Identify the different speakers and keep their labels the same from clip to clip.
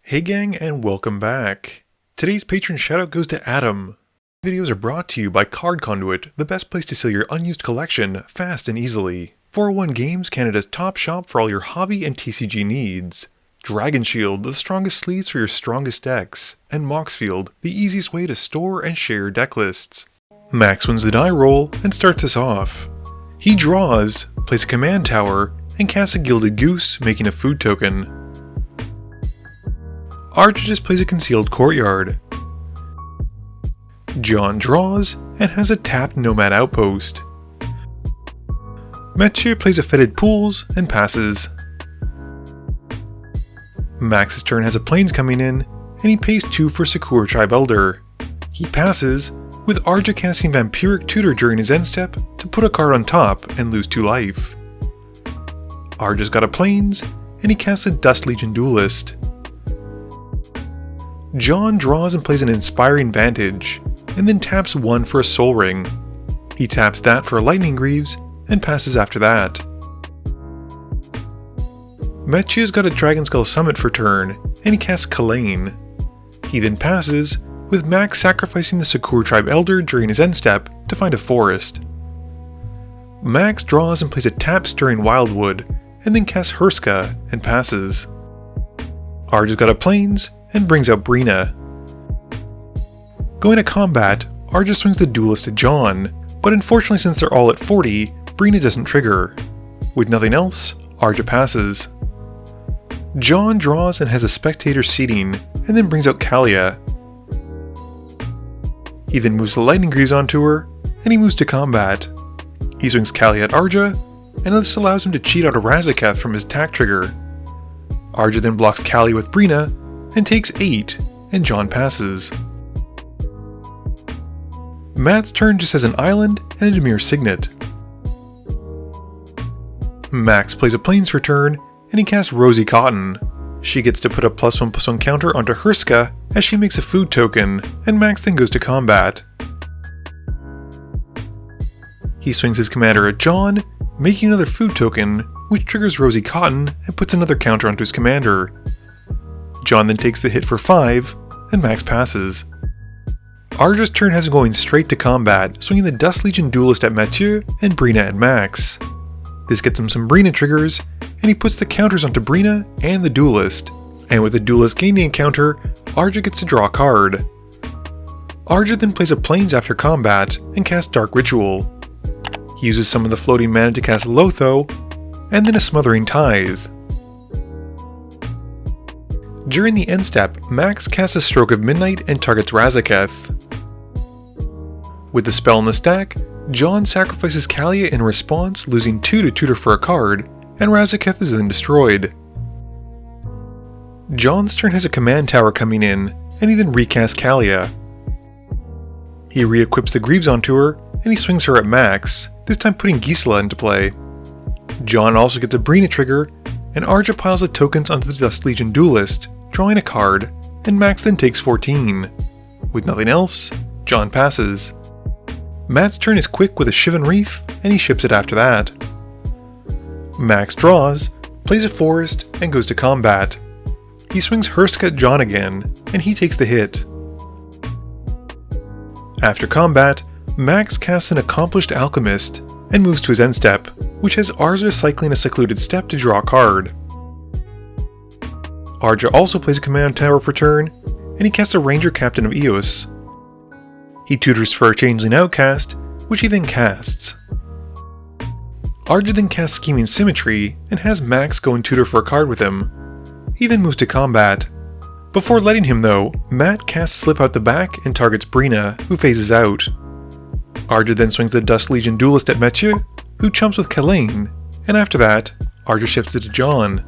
Speaker 1: Hey gang, and welcome back. Today's patron shoutout goes to Adam. Videos are brought to you by Card Conduit, the best place to sell your unused collection fast and easily. 401 Games, Canada's top shop for all your hobby and TCG needs. Dragon Shield, the strongest sleeves for your strongest decks. And Moxfield, the easiest way to store and share your deck lists. Max wins the die roll and starts us off. He draws, plays a command tower, and casts a Gilded Goose, making a food token. Arja just plays a Concealed Courtyard. John draws and has a tapped Nomad Outpost. Mathieu plays a Fetid Pools and passes. Max's turn has a Plains coming in, and he pays 2 for Sakura Tribe Elder. He passes, with Arja casting Vampiric Tutor during his end step to put a card on top and lose 2 life. Arja's got a Plains, and he casts a Dust Legion Duelist. John draws and plays an Inspiring Vantage, and then taps 1 for a Soul Ring. He taps that for a Lightning Greaves, and passes after that. Mathieu's got a Dragonskull Summit for turn, and he casts Kaalia. He then passes, with Max sacrificing the Sakura Tribe Elder during his end step to find a forest. Max draws and plays a tap Stirring Wildwood, and then casts Hurska and passes. Arja's got a Plains, and brings out Breena. Going to combat, Arja swings the Duelist at John, but unfortunately since they're all at 40, Breena doesn't trigger. With nothing else, Arja passes. John draws and has a Spectator seating, and then brings out Kaalia. He then moves the Lightning Greaves onto her, and he moves to combat. He swings Kaalia at Arja, and this allows him to cheat out a Razaketh from his attack trigger. Arja then blocks Kaalia with Breena, and takes 8, and John passes. Matt's turn just has an Island and a Dimir Signet. Max plays a Plains for turn, and he casts Rosy Cotton. She gets to put a +1/+1 counter onto Hurska as she makes a food token, and Max then goes to combat. He swings his commander at John, making another food token, which triggers Rosy Cotton and puts another counter onto his commander. John then takes the hit for 5, and Max passes. Arja's turn has him going straight to combat, swinging the Dust Legion Duelist at Mathieu and Breena at Max. This gets him some Breena triggers, and he puts the counters onto Breena and the Duelist, and with the Duelist gaining a counter, Arja gets to draw a card. Arja then plays a Plains after combat and casts Dark Ritual. He uses some of the floating mana to cast Lotho, and then a Smothering Tithe. During the end step, Max casts a Stroke of Midnight and targets Razaketh. With the spell in the stack, John sacrifices Kaalia in response, losing 2 to tutor for a card, and Razaketh is then destroyed. John's turn has a command tower coming in, and he then recasts Kaalia. He re-equips the Greaves onto her, and he swings her at Max, this time putting Gisela into play. John also gets a Breena trigger, and Arja piles the tokens onto the Dust Legion Duelist, drawing a card, and Max then takes 14. With nothing else, John passes. Matt's turn is quick with a Shivan Reef, and he ships it after that. Max draws, plays a forest, and goes to combat. He swings Hurska at John again, and he takes the hit. After combat, Max casts an Accomplished Alchemist, and moves to his end step, which has Arja cycling a Secluded Step to draw a card. Arja also plays a command tower for turn, and he casts a Ranger Captain of Eos. He tutors for a Changeling Outcast, which he then casts. Arja then casts Scheming Symmetry, and has Max go and tutor for a card with him. He then moves to combat. Before letting him though, Matt casts Slip Out the Back and targets Breena, who phases out. Arja then swings the Dust Legion Duelist at Mathieu, who chumps with Kaalia, and after that, Arja ships it to John.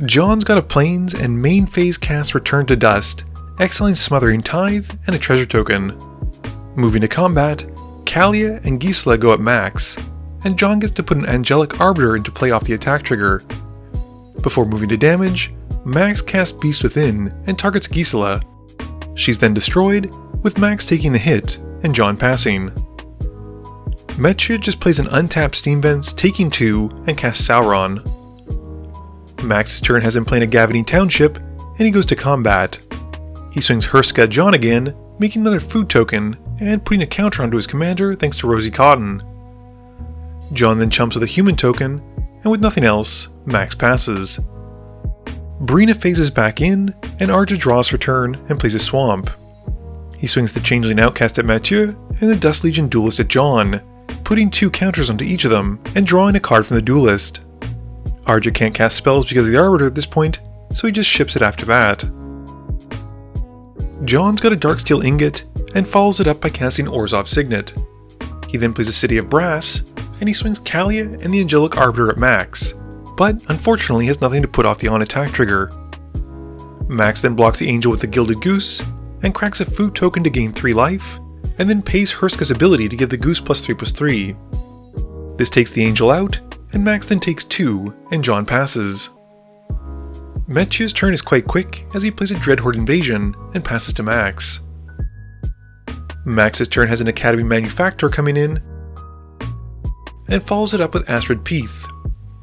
Speaker 1: John's got a Plains and main phase casts Return to Dust, exiling Smothering Tithe and a treasure token. Moving to combat, Kaalia and Gisela go at Max, and John gets to put an Angelic Arbiter into play off the attack trigger. Before moving to damage, Max casts Beast Within and targets Gisela. She's then destroyed, with Max taking the hit and John passing. Mathieu just plays an untapped Steam Vents, taking 2, and casts Sauron. Max's turn has him playing a Gavany Township, and he goes to combat. He swings Hurska at John again, making another food token, and putting a counter onto his commander thanks to Rosy Cotton. John then chumps with a human token, and with nothing else, Max passes. Breena phases back in, and Arja draws her turn and plays a swamp. He swings the Changeling Outcast at Mathieu and the Dust Legion Duelist at John, putting 2 counters onto each of them and drawing a card from the Duelist. Arja can't cast spells because of the Arbiter at this point, so he just ships it after that. John's got a Darksteel Ingot and follows it up by casting Orzhov's Signet. He then plays a City of Brass, and he swings Kaalia and the Angelic Arbiter at Max, but unfortunately has nothing to put off the on-attack trigger. Max then blocks the Angel with the Gilded Goose, and cracks a food token to gain 3 life, and then pays Hurska's ability to give the Goose +3/+3. This takes the Angel out, and Max then takes 2, and John passes. Mathieu's turn is quite quick as he plays a Dreadhorde Invasion and passes to Max. Max's turn has an Academy Manufactor coming in, and follows it up with Astrid Peath.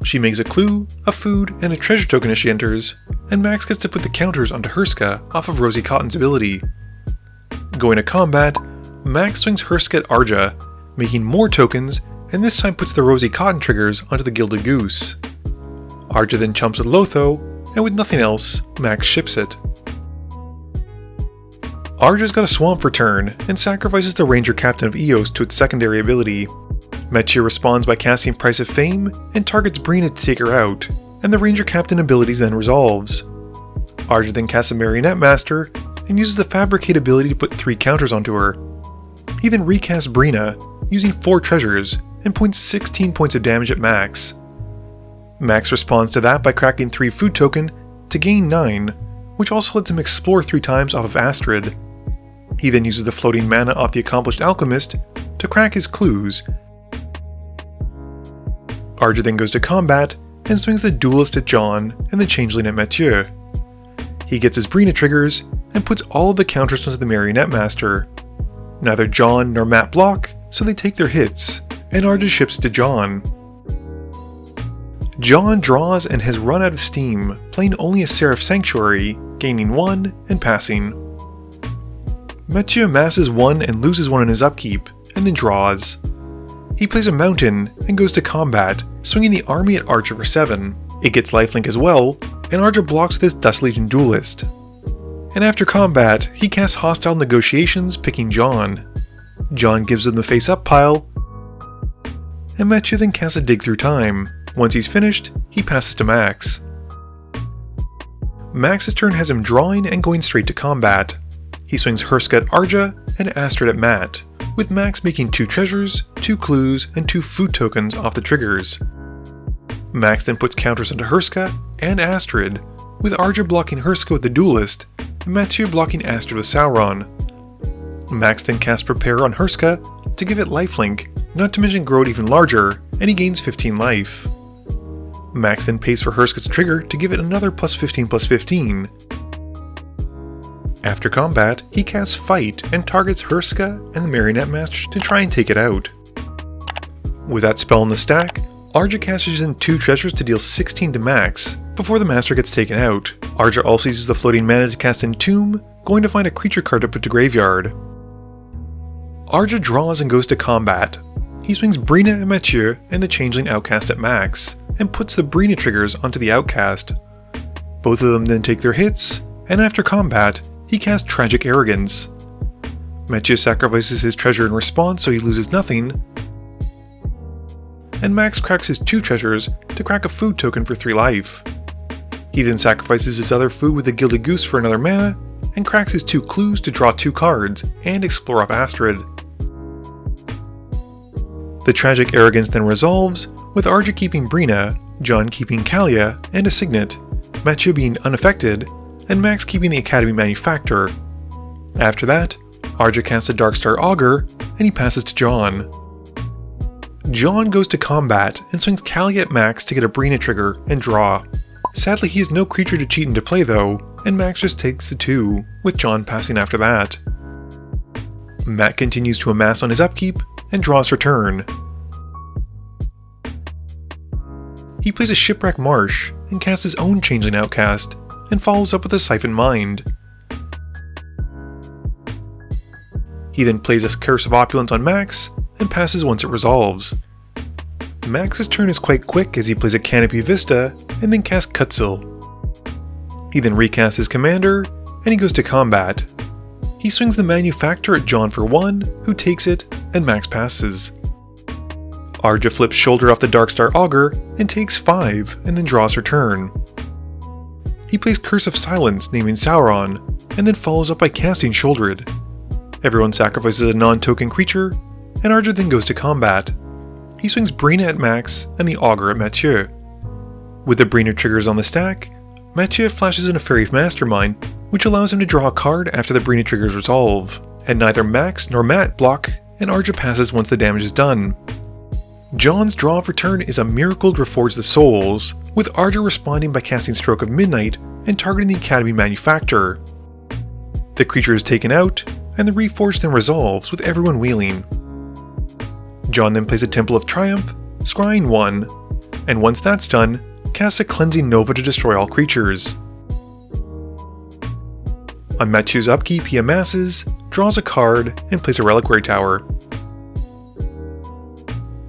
Speaker 1: She makes a clue, a food, and a treasure token as she enters, and Max gets to put the counters onto Hurska off of Rosy Cotton's ability. Going to combat, Max swings Hurska at Arja, making more tokens, and this time puts the Rosy Cotton triggers onto the Gilded Goose. Arja then chumps with Lotho, and with nothing else, Max ships it. Arja's got a swamp for turn, and sacrifices the Ranger Captain of Eos to its secondary ability. Mathieu responds by casting Price of Fame, and targets Breena to take her out, and the Ranger Captain abilities then resolves. Arja then casts a Marionette Master, and uses the Fabricate ability to put 3 counters onto her. He then recasts Breena, using 4 treasures, and points 16 points of damage at Max. Max responds to that by cracking 3 food token to gain 9, which also lets him explore 3 times off of Astrid. He then uses the floating mana off the Accomplished Alchemist to crack his clues. Arja then goes to combat and swings the Duelist at John and the Changeling at Mathieu. He gets his Breena triggers and puts all of the counters onto the Marionette Master. Neither John nor Matt block, so they take their hits, and Arja ships it to John. John draws and has run out of steam, playing only a Seraph Sanctuary, gaining 1 and passing. Mathieu amasses 1 and loses 1 in his upkeep, and then draws. He plays a Mountain and goes to combat, swinging the army at Arja for 7. It gets lifelink as well, and Arja blocks with his Dust Legion Duelist. And after combat, he casts Hostile Negotiations, picking John. John gives him the face-up pile, and Mathieu then casts a Dig Through Time. Once he's finished, he passes to Max. Max's turn has him drawing and going straight to combat. He swings Hurska at Arja and Astrid at Matt, with Max making 2 treasures, 2 clues, and 2 food tokens off the triggers. Max then puts counters onto Hurska and Astrid, with Arja blocking Hurska with the Duelist, and Mathieu blocking Astrid with Sauron. Max then casts Prepare on Hurska to give it lifelink, not to mention grow it even larger, and he gains 15 life. Max then pays for Hurska's trigger to give it another +15/+15. After combat, he casts Fight and targets Hurska and the Marionette Master to try and take it out. With that spell in the stack, Arja casts in 2 treasures to deal 16 to Max, before the Master gets taken out. Arja also uses the floating mana to cast Entomb, going to find a creature card to put to graveyard. Arja draws and goes to combat. He swings Breena at Mathieu and the Changeling Outcast at Max, and puts the Breena triggers onto the Outcast. Both of them then take their hits, and after combat, he casts Tragic Arrogance. Mathieu sacrifices his treasure in response so he loses nothing, and Max cracks his 2 treasures to crack a food token for 3 life. He then sacrifices his other food with the Gilded Goose for another mana, and cracks his 2 clues to draw 2 cards and explore off Astrid. The Tragic Arrogance then resolves, with Arja keeping Breena, John keeping Kaalia and a Signet, Mathieu being unaffected, and Max keeping the Academy Manufactor. After that, Arja casts a Darkstar Augur, and he passes to John. John goes to combat and swings Kaalia at Max to get a Breena trigger and draw. Sadly, he has no creature to cheat into play though, and Max just takes the 2, with John passing after that. Matt continues to amass on his upkeep, and draws her turn. He plays a Shipwreck Marsh, and casts his own Changeling Outcast, and follows up with a Siphon Mind. He then plays a Curse of Opulence on Max, and passes once it resolves. Max's turn is quite quick as he plays a Canopy Vista, and then casts Cutsil. He then recasts his commander, and he goes to combat. He swings the Manufactor at John for 1, who takes it, and Max passes. Arja flips Shoulder off the Darkstar Augur, and takes 5, and then draws her turn. He plays Curse of Silence, naming Sauron, and then follows up by casting Shouldered. Everyone sacrifices a non-token creature, and Arja then goes to combat. He swings Breena at Max, and the Augur at Mathieu. With the Breena triggers on the stack, Mathieu flashes in a Fairy Mastermind, which allows him to draw a card after the Breena triggers resolve, and neither Max nor Matt block, and Arja passes once the damage is done. John's draw of return is a Miracled Reforge the Souls, with Arja responding by casting Stroke of Midnight and targeting the Academy Manufactor. The creature is taken out, and the Reforge then resolves with everyone wheeling. John then plays a Temple of Triumph, scrying 1, and once that's done, casts a Cleansing Nova to destroy all creatures. On Mathieu's upkeep, he amasses, draws a card, and plays a Reliquary Tower.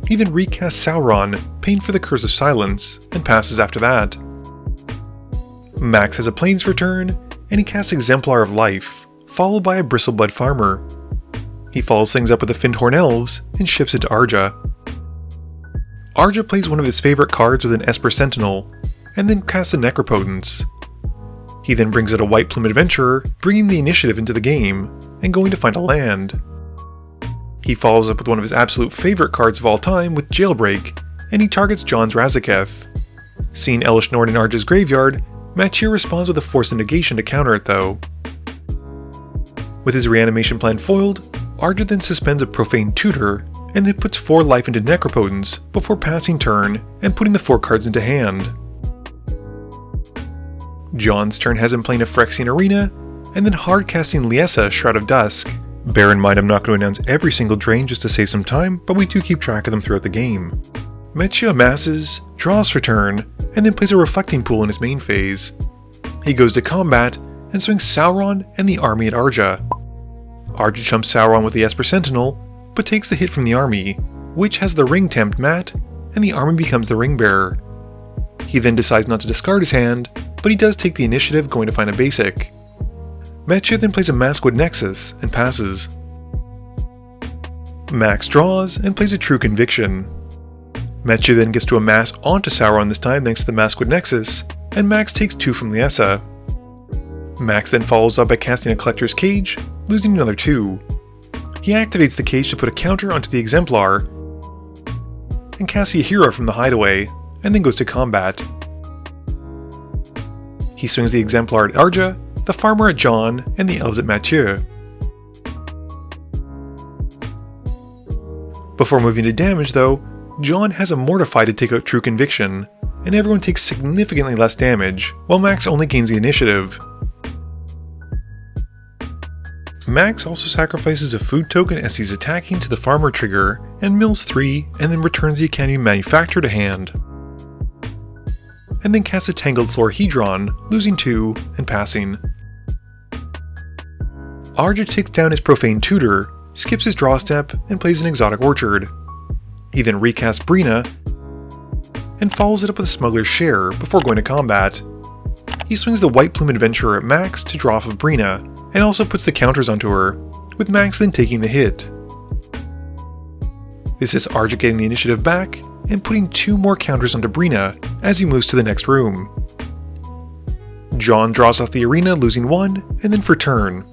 Speaker 1: He then recasts Sauron, paying for the Curse of Silence, and passes after that. Max has a Plains turn, and he casts Exemplar of Life, followed by a Bristleblood Farmer. He follows things up with the Findhorn Elves, and ships it to Arja. Arja plays one of his favorite cards with an Esper Sentinel, and then casts a Necropotence. He then brings out a White Plume Adventurer, bringing the initiative into the game, and going to find a land. He follows up with one of his absolute favorite cards of all time with Jailbreak, and he targets John's Razaketh. Seeing Elesh Norn in Arja's graveyard, Mathieu responds with a Force of Negation to counter it though. With his reanimation plan foiled, Arja then suspends a Profane Tutor, and then puts 4 life into Necropotence before passing turn and putting the 4 cards into hand. John's turn has him playing a Phyrexian Arena, and then hard casting Liessa, Shroud of Dusk. Bear in mind I'm not going to announce every single drain just to save some time, but we do keep track of them throughout the game. Mathieu amasses, draws for turn, and then plays a Reflecting Pool in his main phase. He goes to combat, and swings Sauron and the army at Arja. Arja chumps Sauron with the Esper Sentinel, but takes the hit from the army, which has the Ring tempt Matt, and the army becomes the Ring Bearer. He then decides not to discard his hand, but he does take the initiative going to find a basic. Mathieu then plays a Maskwood Nexus and passes. Max draws and plays a True Conviction. Mathieu then gets to amass onto Sauron this time thanks to the Maskwood Nexus, and Max takes 2 from Liessa. Max then follows up by casting a Collector's Cage, losing another 2. He activates the cage to put a counter onto the Exemplar, and casts a Hero from the Hideaway, and then goes to combat. He swings the Exemplar at Arja, the Farmer at John, and the Elves at Mathieu. Before moving to damage though, John has a Mortify to take out True Conviction, and everyone takes significantly less damage, while Max only gains the initiative. Max also sacrifices a food token as he's attacking to the Farmer trigger, and mills 3, and then returns the Academy Manufactor to hand. And then casts a Tangled Floor Hedron, losing 2, and passing. Arja takes down his Profane Tutor, skips his draw step, and plays an Exotic Orchard. He then recasts Breena, and follows it up with a Smuggler's Share before going to combat. He swings the White Plume Adventurer at Max to draw off of Breena, and also puts the counters onto her, with Max then taking the hit. This is Arja getting the initiative back, and putting 2 more counters onto Breena as he moves to the next room. John draws off the arena, losing 1, and then for turn.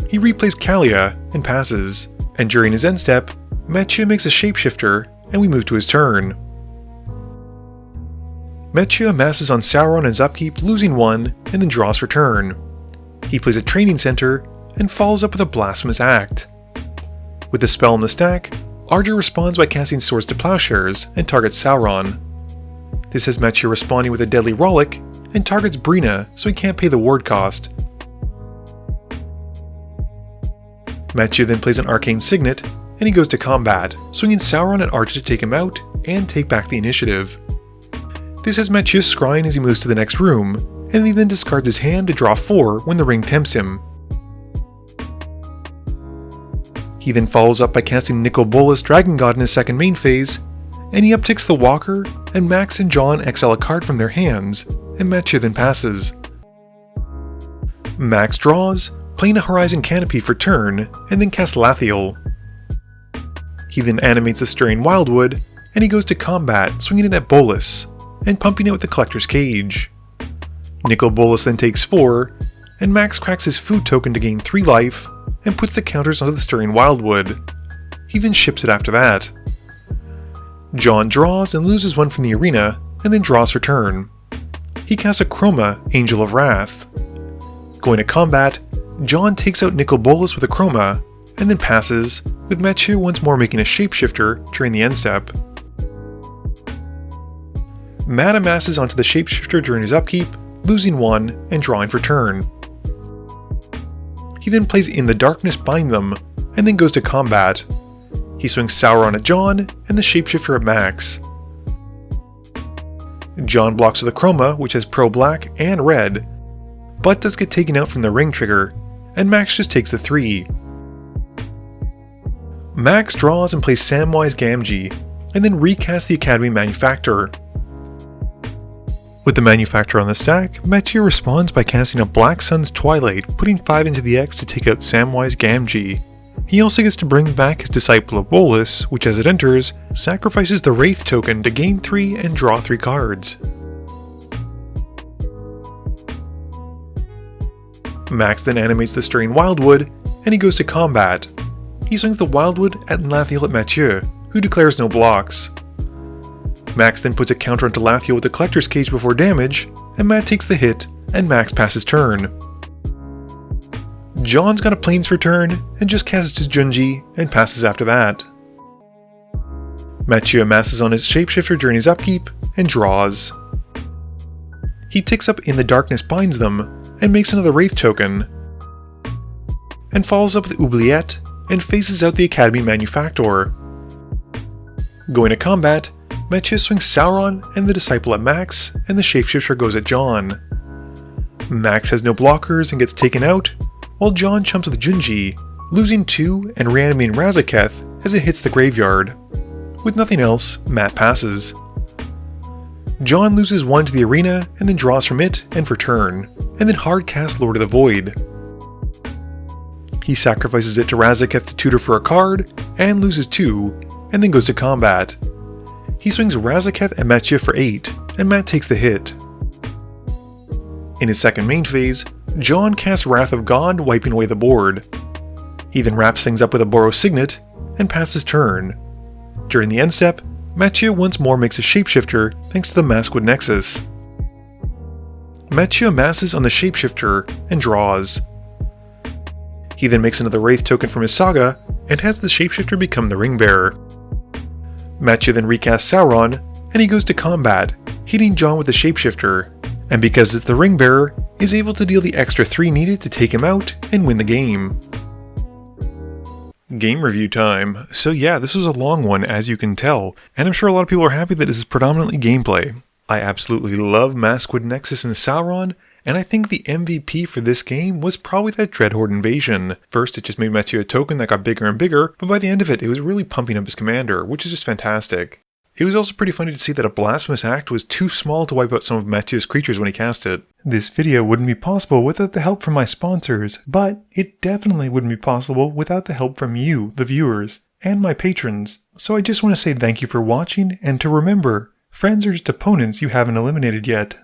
Speaker 1: He replays Kaalia and passes, and during his end step, Mathieu makes a Shapeshifter, and we move to his turn. Mathieu amasses on Sauron in his upkeep, losing 1, and then draws for turn. He plays a Training Center, and follows up with a Blasphemous Act. With the spell in the stack, Arja responds by casting Swords to Plowshares, and targets Sauron. This has Mathieu responding with a Deadly Rollick, and targets Breena so he can't pay the ward cost. Mathieu then plays an Arcane Signet, and he goes to combat, swinging Sauron at Arja to take him out, and take back the initiative. This has Mathieu scrying as he moves to the next room, and he then discards his hand to draw 4 when the ring tempts him. He then follows up by casting Nicol Bolas Dragon God in his second main phase, and he upticks the Walker, and Max and John exile a card from their hands, and Mathieu then passes. Max draws, playing a Horizon Canopy for turn, and then casts Lathiel. He then animates the Stirring Wildwood, and he goes to combat, swinging it at Bolas, and pumping it with the Collector's Cage. Nicol Bolas then takes 4, and Max cracks his food token to gain 3 life, and puts the counters onto the Stirring Wildwood. He then ships it after that. John draws and loses 1 from the arena, and then draws for turn. He casts a Chroma, Angel of Wrath. Going to combat, John takes out Nicol Bolas with a Chroma, and then passes, with Mathieu once more making a Shapeshifter during the end step. Matt amasses onto the Shapeshifter during his upkeep, losing 1 and drawing for turn. He then plays In the Darkness Bind Them, and then goes to combat. He swings Sauron at John, and the Shapeshifter at Max. John blocks with a Chroma, which has Pro Black and Red, but does get taken out from the ring trigger, and Max just takes the 3. Max draws and plays Samwise Gamgee, and then recasts the Academy Manufactor. With the Manufactor on the stack, Mathieu responds by casting a Black Sun's Twilight, putting 5 into the X to take out Samwise Gamgee. He also gets to bring back his Disciple of Bolas, which as it enters, sacrifices the Wraith token to gain 3 and draw 3 cards. Max then animates the Stirring Wildwood, and he goes to combat. He swings the Wildwood at Lathiel at Mathieu, who declares no blocks. Max then puts a counter onto Lathiel with the Collector's Cage before damage, and Matt takes the hit, and Max passes turn. John's got a Plains for turn, and just casts his Junji, and passes after that. Mathieu amasses on his Shapeshifter during his upkeep, and draws. He ticks up In the Darkness Binds Them, and makes another Wraith token, and follows up with Oubliette, and faces out the Academy Manufactor. Going to combat, Mathieu swings Sauron and the Disciple at Max, and the Shapeshifter goes at John. Max has no blockers and gets taken out, while John chumps with Junji, losing 2 and reanimating Razaketh as it hits the graveyard. With nothing else, Matt passes. John loses 1 to the arena and then draws from it and for turn, and then hard casts Lord of the Void. He sacrifices it to Razaketh to tutor for a card, and loses 2, and then goes to combat. He swings Razaketh at Mathieu for 8, and Matt takes the hit. In his second main phase, John casts Wrath of God, wiping away the board. He then wraps things up with a Boros Signet, and passes turn. During the end step, Mathieu once more makes a Shapeshifter thanks to the Maskwood Nexus. Mathieu amasses on the Shapeshifter and draws. He then makes another Wraith token from his Saga, and has the Shapeshifter become the Ringbearer. Mathieu then recasts Sauron, and he goes to combat, hitting John with the Shapeshifter, and because it's the Ringbearer, is able to deal the extra 3 needed to take him out and win the game. Game review time. So yeah, this was a long one as you can tell, and I'm sure a lot of people are happy that this is predominantly gameplay. I absolutely love Maskwood Nexus and Sauron, and I think the MVP for this game was probably that Dreadhorde invasion. First, it just made Mathieu a token that got bigger and bigger, but by the end of it, it was really pumping up his commander, which is just fantastic. It was also pretty funny to see that a Blasphemous Act was too small to wipe out some of Mathieu's creatures when he cast it. This video wouldn't be possible without the help from my sponsors, but it definitely wouldn't be possible without the help from you, the viewers, and my patrons. So I just want to say thank you for watching, and to remember, friends are just opponents you haven't eliminated yet.